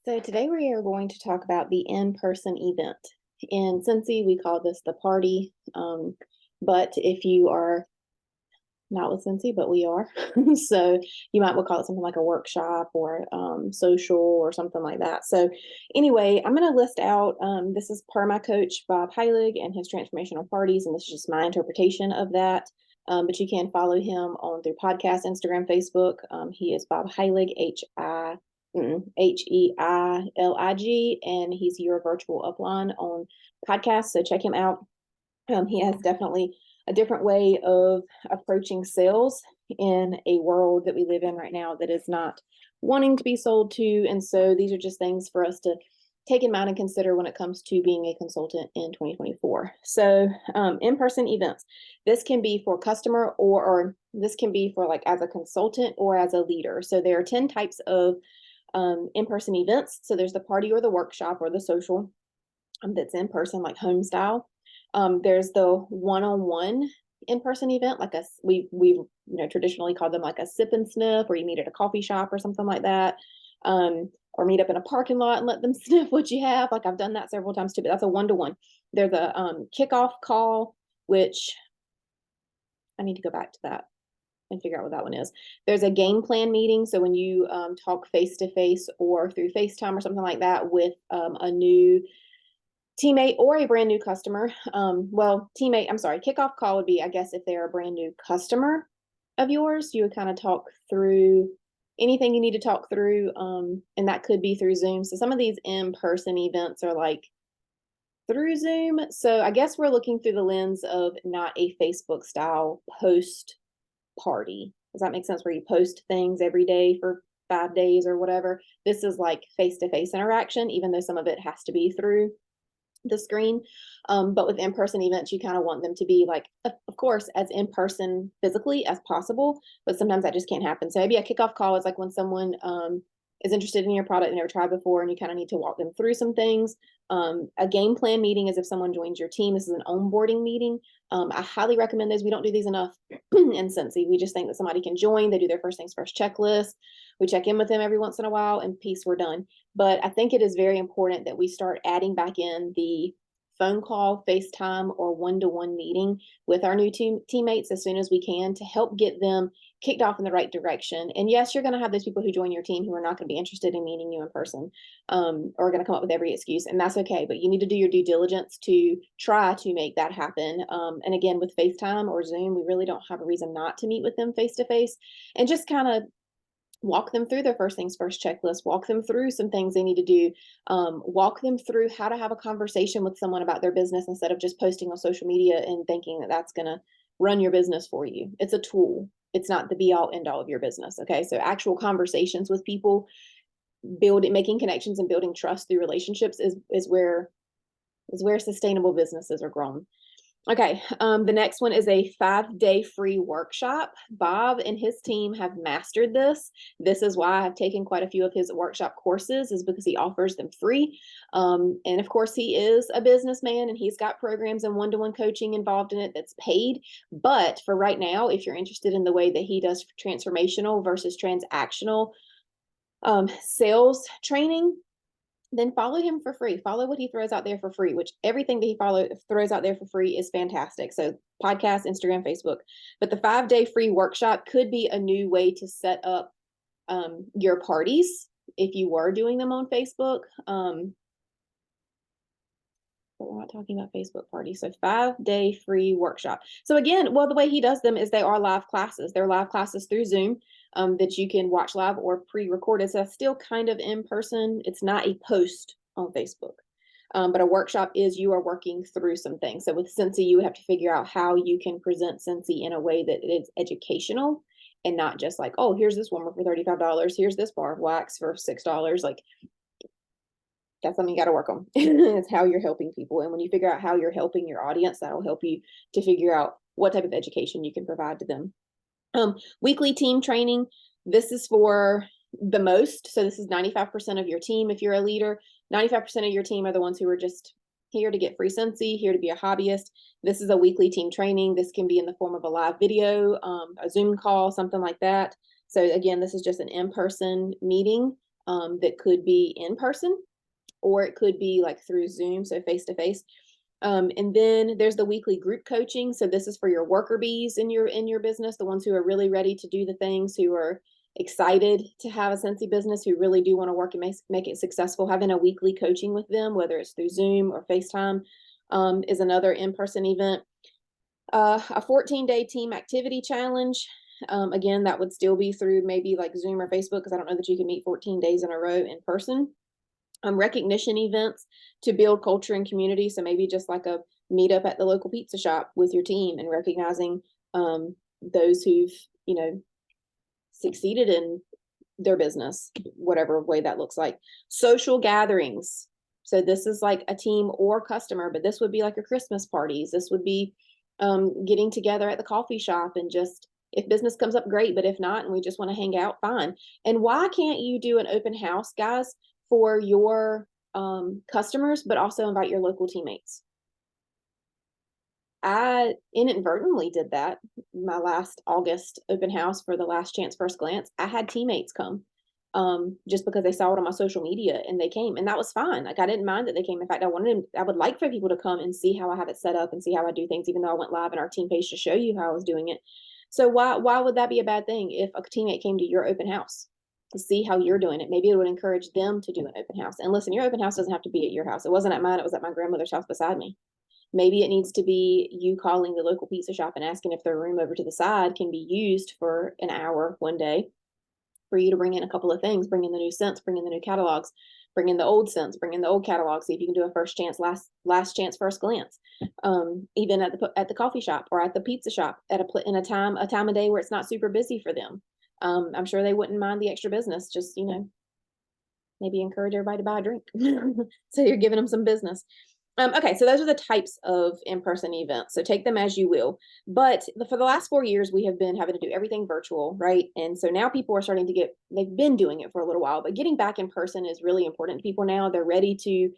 So today we are going to talk about the in-person event. In Cincy, we call this the party. But if you are not with Cincy, but we are, so you might well call it something like a workshop or social or something like that. So anyway, I'm going to list out, this is per my coach, Bob Heilig, and his transformational parties, and this is just my interpretation of that. But you can follow him on through podcast, Instagram, Facebook. He is Bob Heilig, Heilig, and he's your virtual upline on podcasts. So check him out. He has definitely a different way of approaching sales in a world that we live in right now that is not wanting to be sold to. And so these are just things for us to take in mind and consider when it comes to being a consultant in 2024. So in-person events, this can be for customer or this can be for like as a consultant or as a leader. So there are 10 types of in-person events. So there's the party or the workshop or the social that's in person, like home style. There's the one-on-one in-person event, like we've traditionally called them like a sip and sniff, where you meet at a coffee shop or something like that, or meet up in a parking lot and let them sniff what you have. Like I've done that several times too, but that's a one-to-one. There's a kickoff call, which I need to go back to that and figure out what that one is. There's a game plan meeting. So when you talk face to face or through FaceTime or something like that with a new teammate or a brand new customer. Teammate, I'm sorry, kickoff call would be, I guess, if they're a brand new customer of yours, you would kind of talk through anything you need to talk through. And that could be through Zoom. So some of these in-person events are like through Zoom. So I guess we're looking through the lens of not a Facebook style post party. Does that make sense? Where you post things every day for 5 days or whatever. This is like face-to-face interaction, even though some of it has to be through the screen. But with in-person events, you kind of want them to be like, of course, as in-person physically as possible, but sometimes that just can't happen. So maybe a kickoff call is like when someone is interested in your product and never tried before, and you kind of need to walk them through some things. A game plan meeting is if someone joins your team. This is an onboarding meeting. I highly recommend those. We don't do these enough in Cincy. We just think that somebody can join. They do their first things first checklist. We check in with them every once in a while, and peace, we're done. But I think it is very important that we start adding back in the phone call, FaceTime, or one-to-one meeting with our new teammates as soon as we can to help get them kicked off in the right direction. And yes, you're going to have those people who join your team who are not going to be interested in meeting you in person, or are going to come up with every excuse, and that's okay. But you need to do your due diligence to try to make that happen. And again, with FaceTime or Zoom, we really don't have a reason not to meet with them face to face, and just kind of walk them through their first things first checklist, walk them through some things they need to do, walk them through how to have a conversation with someone about their business instead of just posting on social media and thinking that that's going to run your business for you. It's a tool. It's not the be all end all of your business. Okay. So actual conversations with people, making connections and building trust through relationships is where sustainable businesses are grown. Okay, the next one is a 5-day free workshop. Bob and his team have mastered this. This is why I've taken quite a few of his workshop courses, is because he offers them free. And of course, he is a businessman and he's got programs and one-to-one coaching involved in it that's paid. But for right now, if you're interested in the way that he does transformational versus transactional sales training, then follow him for free. Follow what he throws out there for free, which everything that he throws out there for free is fantastic. So podcast, Instagram, Facebook. But the 5-day free workshop could be a new way to set up your parties if you were doing them on Facebook. But we're not talking about Facebook parties. So 5-day free workshop. So again, well, the way he does them is they are live classes. They're live classes through Zoom that you can watch live or pre-recorded. So that's still kind of in person. It's not a post on Facebook. But a workshop is you are working through some things. So with Cincy, you would have to figure out how you can present Cincy in a way that is educational and not just like, oh, here's this warmer for $35. Here's this bar of wax for $6. Like, that's something you got to work on. It's how you're helping people. And when you figure out how you're helping your audience, that'll help you to figure out what type of education you can provide to them. Weekly team training. This is for the most. So this is 95% of your team. If you're a leader, 95% of your team are the ones who are just here to get free Cincy, here to be a hobbyist. This is a weekly team training. This can be in the form of a live video, a Zoom call, something like that. So again, this is just an in-person meeting. that could be in person, or it could be like through Zoom, so face to face. And then there's the weekly group coaching. So this is for your worker bees in your business, the ones who are really ready to do the things, who are excited to have a Scentsy business, who really do want to work and make it successful. Having a weekly coaching with them, whether it's through Zoom or FaceTime, is another in-person event. A 14-day team activity challenge. Again, that would still be through maybe like Zoom or Facebook, because I don't know that you can meet 14 days in a row in person. Recognition events to build culture and community. So maybe just like a meetup at the local pizza shop with your team and recognizing those who've, succeeded in their business, whatever way that looks like. Social gatherings. So this is like a team or customer, but this would be like your Christmas parties. This would be getting together at the coffee shop, and just, if business comes up, great, but if not, and we just want to hang out, fine. And why can't you do an open house, guys, for your customers, but also invite your local teammates? I inadvertently did that. My last August open house for the Last Chance First Glance, I had teammates come just because they saw it on my social media and they came, and that was fine. Like, I didn't mind that they came. In fact, I would like for people to come and see how I have it set up and see how I do things, even though I went live in our team page to show you how I was doing it. So why would that be a bad thing if a teammate came to your open house to see how you're doing it? Maybe it would encourage them to do an open house. And listen, your open house doesn't have to be at your house. It wasn't at mine. It was at my grandmother's house beside me. Maybe it needs to be you calling the local pizza shop and asking if their room over to the side can be used for an hour one day for you to bring in a couple of things, bring in the new scents, bring in the new catalogs, bring in the old scents, bring in the old catalogs, see if you can do a first chance, last chance, first glance. Even at the coffee shop or at the pizza shop in a time of day where it's not super busy for them. I'm sure they wouldn't mind the extra business. Just, maybe encourage everybody to buy a drink. So you're giving them some business. Okay, so those are the types of in-person events. So take them as you will. But for the last 4 years, we have been having to do everything virtual, right? And so now people are starting to they've been doing it for a little while, but getting back in person is really important to people now. They're ready to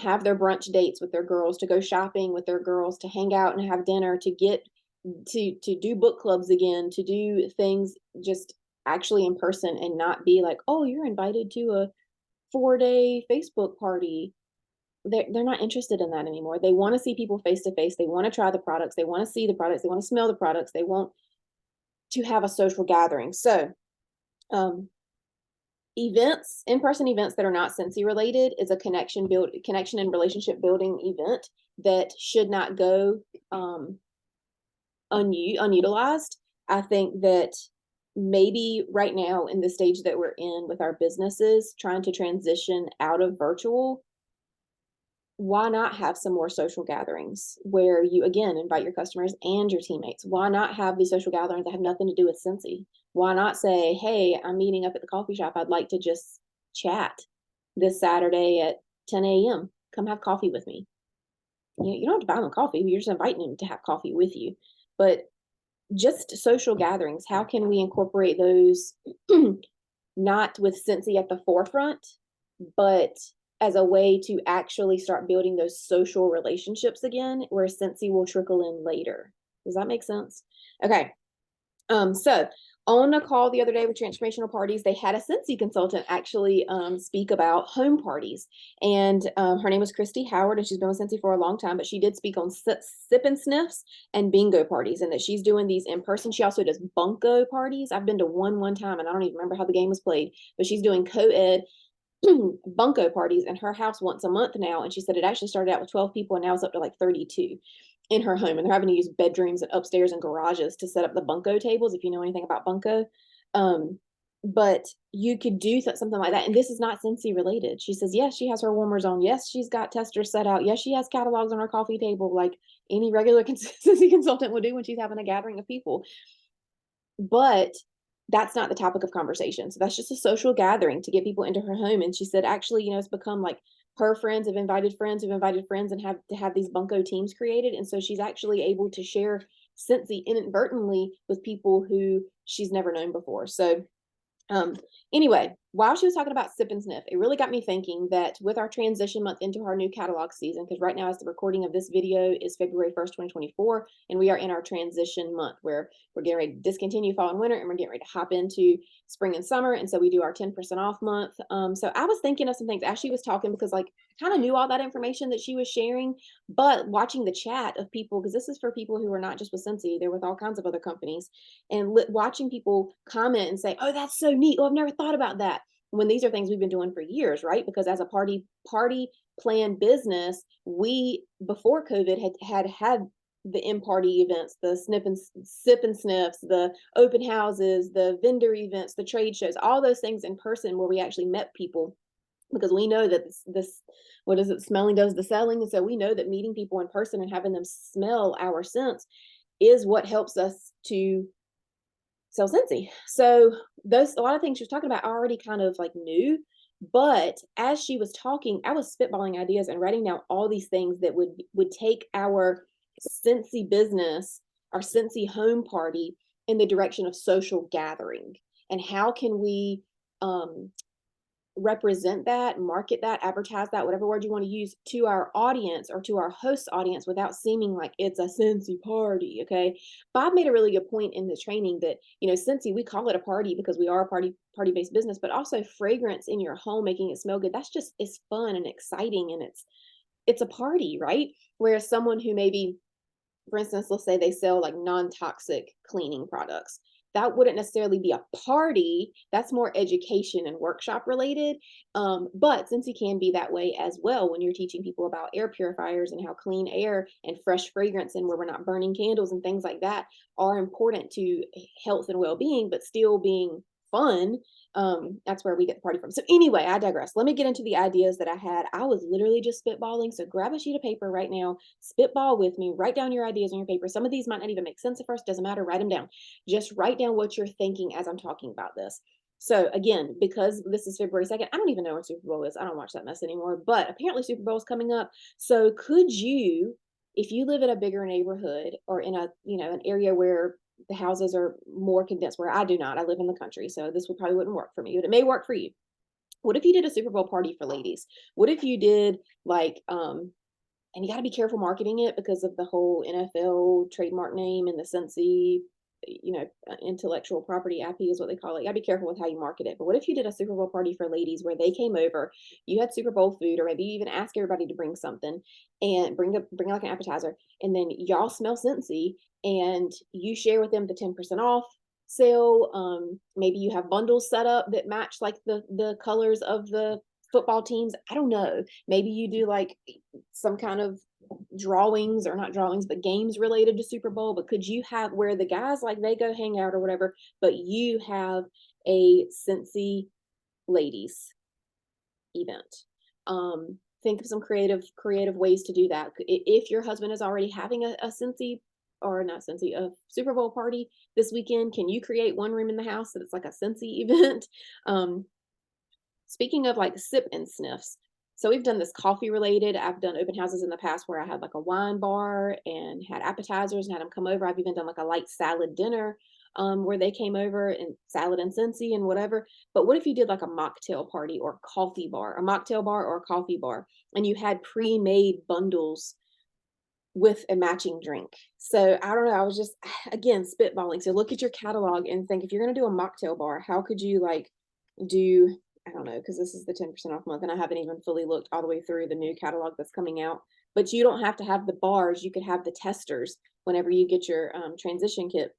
have their brunch dates with their girls, to go shopping with their girls, to hang out and have dinner, to do book clubs again, to do things just actually in person, and not be like, oh, you're invited to a 4-day Facebook party. They're not interested in that anymore. They want to see people face to face. They want to try the products. They want to see the products. They want to smell the products. They want to have a social gathering. So in-person events that are not Scentsy related is a connection and relationship building event that should not go unutilized. I think that maybe right now, in the stage that we're in with our businesses, trying to transition out of virtual, why not have some more social gatherings where you, again, invite your customers and your teammates? Why not have these social gatherings that have nothing to do with Scentsy? Why not say, hey, I'm meeting up at the coffee shop. I'd like to just chat this Saturday at 10 a.m. Come have coffee with me. You don't have to buy them coffee. You're just inviting them to have coffee with you. But just social gatherings, how can we incorporate those not with Scentsy at the forefront, but as a way to actually start building those social relationships again, where Scentsy will trickle in later? Does that make sense? Okay. So on a call the other day with Transformational Parties, they had a Scentsy consultant actually speak about home parties. And her name was Christy Howard, and she's been with Scentsy for a long time, but she did speak on sip and sniffs and bingo parties, and that she's doing these in person. She also does bunko parties. I've been to one time, and I don't even remember how the game was played, but she's doing co-ed bunko parties in her house once a month now. And she said it actually started out with 12 people, and now it's up to like 32 in her home. And they're having to use bedrooms and upstairs and garages to set up the bunko tables, if you know anything about bunko. But you could do something like that. And this is not Scentsy related. She says, yes, she has her warmers on. Yes, she's got testers set out. Yes, she has catalogs on her coffee table, like any regular Scentsy consultant would do when she's having a gathering of people. But that's not the topic of conversation. So that's just a social gathering to get people into her home. And she said, actually, it's become like her friends have invited friends who've invited friends, and have these bunko teams created. And so she's actually able to share Scentsy inadvertently with people who she's never known before. So anyway, while she was talking about sip and sniff, it really got me thinking that with our transition month into our new catalog season, because right now, as the recording of this video is February 1st, 2024, and we are in our transition month where we're getting ready to discontinue fall and winter, and we're getting ready to hop into spring and summer. And so we do our 10% off month. So I was thinking of some things as she was talking, because like I kind of knew all that information that she was sharing, but watching the chat of people, because this is for people who are not just with Scentsy, they're with all kinds of other companies, and watching people comment and say, "Oh, that's so neat. Oh, I've never thought about that." When these are things we've been doing for years, right? Because as a party plan business, we before COVID had the in-party events, the sip and sniffs, the open houses, the vendor events, the trade shows, all those things in person where we actually met people, because we know that this what is it, smelling does the selling. And so we know that meeting people in person and having them smell our scents is what helps us to sell Scentsy. So those, a lot of things she was talking about I already kind of like knew, but as she was talking, I was spitballing ideas and writing down all these things that would take our Scentsy business, our Scentsy home party, in the direction of social gathering. And how can we represent that, market that, advertise that, whatever word you want to use, to our audience or to our host audience without seeming like it's a Scentsy party. Okay. Bob made a really good point in the training that, Scentsy, we call it a party because we are a party-based business, but also fragrance in your home, making it smell good. That's just, it's fun and exciting, and it's a party, right? Whereas someone who maybe, for instance, let's say they sell like non-toxic cleaning products. That wouldn't necessarily be a party. That's more education and workshop related. But since it can be that way as well, when you're teaching people about air purifiers and how clean air and fresh fragrance and where we're not burning candles and things like that are important to health and well-being, but still being fun, that's where we get the party from. So anyway, I digress. Let me get into the ideas that I had. I was literally just spitballing. So grab a sheet of paper right now, spitball with me, write down your ideas on your paper. Some of these might not even make sense at first, doesn't matter, write them down. Just write down what you're thinking as I'm talking about this. So again, because this is February 2nd, I don't even know when Super Bowl is. I don't watch that mess anymore, but apparently Super Bowl is coming up. So could you, if you live in a bigger neighborhood or in a, an area where the houses are more condensed, where I do not, I live in the country, so this would probably wouldn't work for me, but it may work for you. What if you did a Super Bowl party for ladies? What if you did like, and you got to be careful marketing it because of the whole NFL trademark name and the Scentsy, intellectual property, IP is what they call it. You got to be careful with how you market it. But what if you did a Super Bowl party for ladies where they came over, you had Super Bowl food, or maybe you even ask everybody to bring something and bring like an appetizer, and then y'all smell Scentsy and you share with them the 10% off sale. Maybe you have bundles set up that match like the colors of the football teams. I don't know. Maybe you do like some kind of drawings, or not drawings, but games related to Super Bowl. But could you have where the guys like they go hang out or whatever, but you have a Scentsy ladies event? Think of some creative ways to do that. If your husband is already having a Scentsy, or not Scentsy, a Super Bowl party this weekend, can you create one room in the house that it's like a Scentsy event? Speaking of like sip and sniffs, so we've done this coffee related. I've done open houses in the past where I had like a wine bar and had appetizers and had them come over. I've even done like a light salad dinner where they came over, and salad and Scentsy and whatever. But what if you did like a mocktail party or coffee bar, a mocktail bar or a coffee bar, and you had pre-made bundles with a matching drink? So I don't know. I was just, again, spitballing. So look at your catalog and think, if you're going to do a mocktail bar, how could you like do, I don't know, because this is the 10% off month and I haven't even fully looked all the way through the new catalog that's coming out. But you don't have to have the bars. You could have the testers whenever you get your transition kit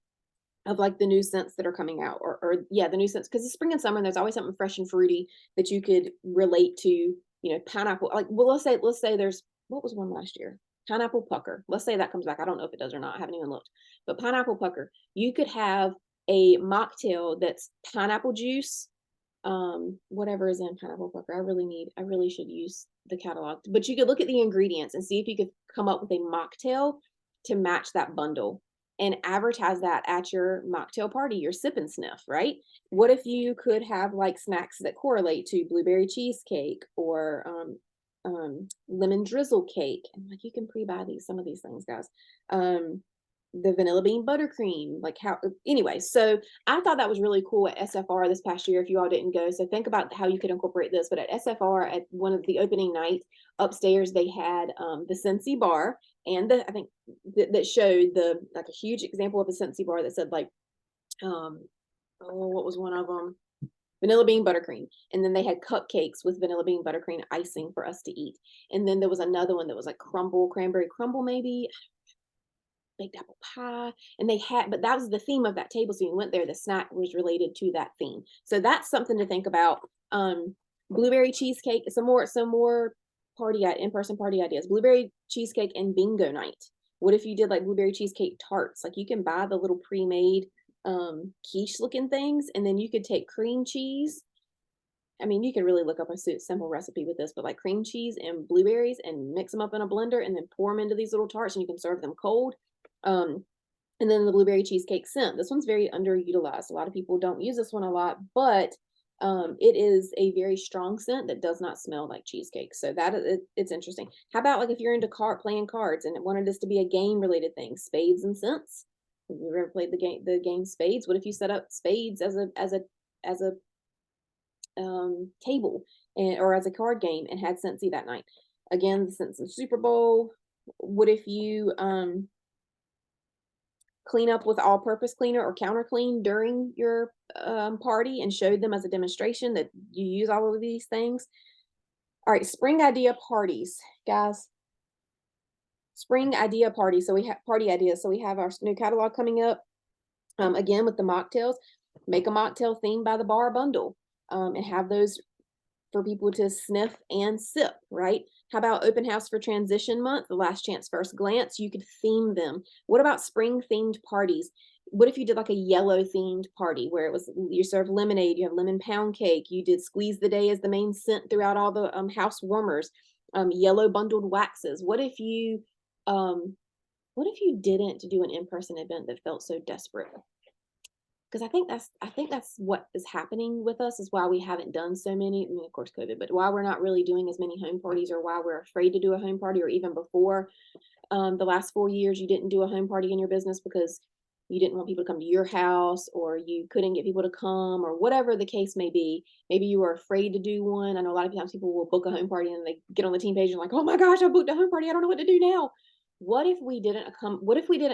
of like the new scents that are coming out, or yeah, the new scents, because it's spring and summer and there's always something fresh and fruity that you could relate to, pineapple. Like, well, let's say there's, what was one last year? Pineapple pucker. Let's say that comes back. I don't know if it does or not. I haven't even looked. But pineapple pucker, you could have a mocktail that's pineapple juice, whatever is in pineapple pucker. I really should use the catalog, but you could look at the ingredients and see if you could come up with a mocktail to match that bundle and advertise that at your mocktail party, your sip and sniff, right? What if you could have like snacks that correlate to blueberry cheesecake or lemon drizzle cake? And like, you can pre-buy some of these things, guys. the vanilla bean buttercream, like how, anyway, so I thought that was really cool at SFR this past year if you all didn't go. So think about how you could incorporate this. But at SFR, at one of the opening nights upstairs, they had the Scentsy bar, and I think that showed the like a huge example of a Scentsy bar that said like oh, what was one of them? Vanilla bean buttercream. And then they had cupcakes with vanilla bean buttercream icing for us to eat. And then there was another one that was like crumble, cranberry crumble, maybe baked apple pie. And they had, but that was the theme of that table. So you went there, the snack was related to that theme. So that's something to think about. Blueberry cheesecake, some more party in-person party ideas. Blueberry cheesecake and bingo night. What if you did like blueberry cheesecake tarts? Like you can buy the little pre-made quiche looking things, and then you could take cream cheese. I mean, you could really look up a simple recipe with this, but like cream cheese and blueberries and mix them up in a blender and then pour them into these little tarts, and you can serve them cold. And then the blueberry cheesecake scent. This one's very underutilized. A lot of people don't use this one a lot, but it is a very strong scent that does not smell like cheesecake. So it's interesting. How about like if you're into playing cards and wanted this to be a game related thing, spades and scents? Have you ever played the game Spades? What if you set up spades as a table or as a card game and had Scentsy that night? Again, since the Super Bowl, what if you clean up with all-purpose cleaner or counter clean during your party and showed them as a demonstration that you use all of these things? All right, spring idea parties, guys. Spring idea party. So we have party ideas. So we have our new catalog coming up. Again, with the mocktails, make a mocktail theme by the bar bundle, and have those for people to sniff and sip, right? How about open house for transition month, the last chance first glance? You could theme them. What about spring themed parties? What if you did like a yellow themed party where it was you serve lemonade, you have lemon pound cake, you did squeeze the day as the main scent throughout all the house warmers, yellow bundled waxes? What if you didn't do an in-person event that felt so desperate? Because I think that's what is happening with us, is why we haven't done so many. I mean, of course, COVID, but why we're not really doing as many home parties, or why we're afraid to do a home party, or even before the last 4 years, you didn't do a home party in your business because you didn't want people to come to your house, or you couldn't get people to come, or whatever the case may be. Maybe you were afraid to do one. I know a lot of times people will book a home party and they get on the team page and like, oh my gosh, I booked a home party. I don't know what to do now. What if we didn't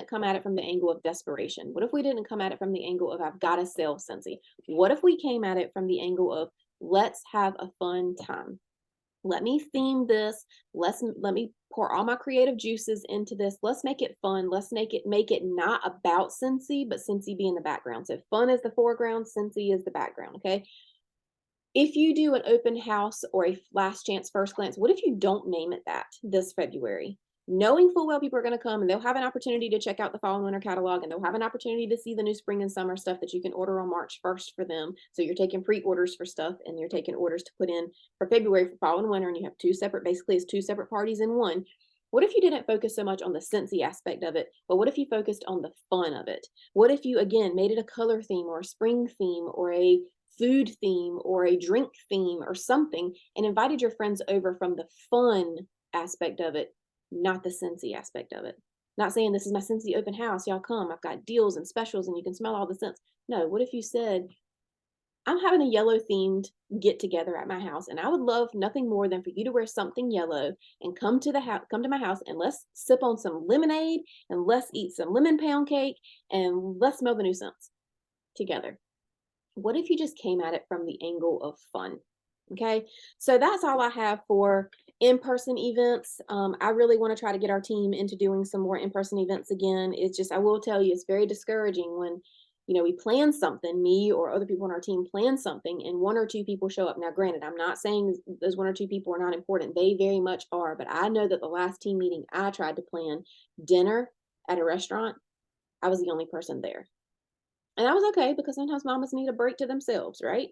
come at it from the angle of desperation? What if we didn't come at it from the angle of I've got to sell Scentsy? What if we came at it from the angle of let's have a fun time? Let me theme this. Let me pour all my creative juices into this. Let's make it fun. Let's make it not about Scentsy, but Scentsy be in the background. So fun is the foreground, Scentsy is the background. Okay. If you do an open house or a last chance first glance, what if you don't name it that this February? Knowing full well people are going to come and they'll have an opportunity to check out the fall and winter catalog, and they'll have an opportunity to see the new spring and summer stuff that you can order on March 1st for them. So you're taking pre-orders for stuff and you're taking orders to put in for February for fall and winter, and you have basically it's two separate parties in one. What if you didn't focus so much on the Scentsy aspect of it, but what if you focused on the fun of it? What if you, again, made it a color theme or a spring theme or a food theme or a drink theme or something, and invited your friends over from the fun aspect of it, not the Scentsy aspect of it? Not saying this is my Scentsy open house, y'all come, I've got deals and specials and you can smell all the scents. No, what if you said, I'm having a yellow themed get together at my house, and I would love nothing more than for you to wear something yellow and come to my house, and let's sip on some lemonade and let's eat some lemon pound cake and let's smell the new scents together. What if you just came at it from the angle of fun? Okay, so that's all I have for in-person events. I really want to try to get our team into doing some more in-person events again. It's just, I will tell you, it's very discouraging when, we plan something, me or other people on our team plan something, and one or two people show up. Now, granted, I'm not saying those one or two people are not important. They very much are, but I know that the last team meeting I tried to plan dinner at a restaurant, I was the only person there. And that was okay, because sometimes mamas need a break to themselves, right?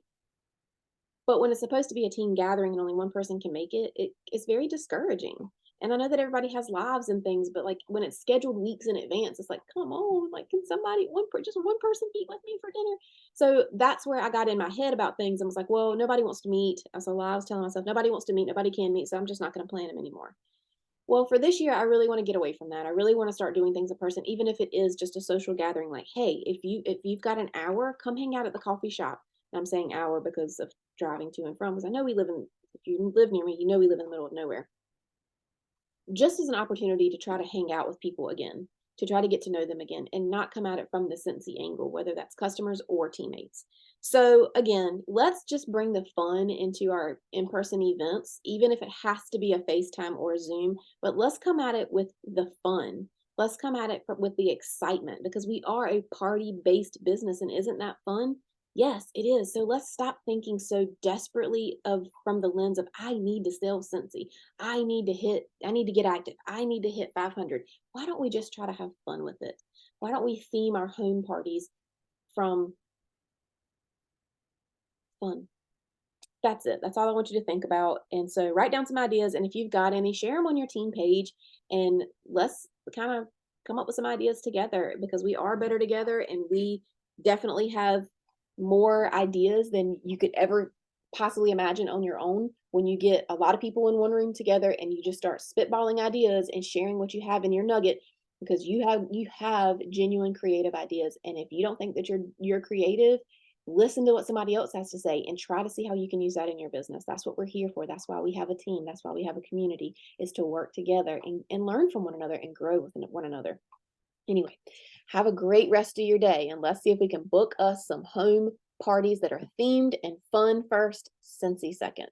But when it's supposed to be a team gathering and only one person can make it, it's very discouraging. And I know that everybody has lives and things, but like when it's scheduled weeks in advance, it's like, come on, like, can somebody, just one person meet with me for dinner? So that's where I got in my head about things and was like, well, nobody wants to meet. I was telling myself, nobody wants to meet, nobody can meet, so I'm just not going to plan them anymore. Well, for this year, I really want to get away from that. I really want to start doing things in person, even if it is just a social gathering. Like, hey, if you've got an hour, come hang out at the coffee shop. And I'm saying hour because of driving to and from, because I know we live in. If you live near me, you know we live in the middle of nowhere. Just as an opportunity to try to hang out with people again, to try to get to know them again, and not come at it from the Cincy angle, whether that's customers or teammates. So again, let's just bring the fun into our in-person events, even if it has to be a FaceTime or a Zoom, but let's come at it with the fun. Let's come at it with the excitement, because we are a party-based business, and isn't that fun? Yes, it is. So let's stop thinking so desperately of from the lens of I need to sell Cincy. I need to get active. I need to hit 500. Why don't we just try to have fun with it? Why don't we theme our home parties from fun? That's it. That's all I want you to think about. And so write down some ideas. And if you've got any, share them on your team page, and let's kind of come up with some ideas together, because we are better together, and we definitely have more ideas than you could ever possibly imagine on your own when you get a lot of people in one room together and you just start spitballing ideas and sharing what you have in your nugget, because you have genuine creative ideas. And if you don't think that you're creative, listen to what somebody else has to say and try to see how you can use that in your business. That's what we're here for. That's why we have a team. That's why we have a community, is to work together and learn from one another and grow with one another. Anyway, have a great rest of your day, and let's see if we can book us some home parties that are themed and fun first, Cincy second.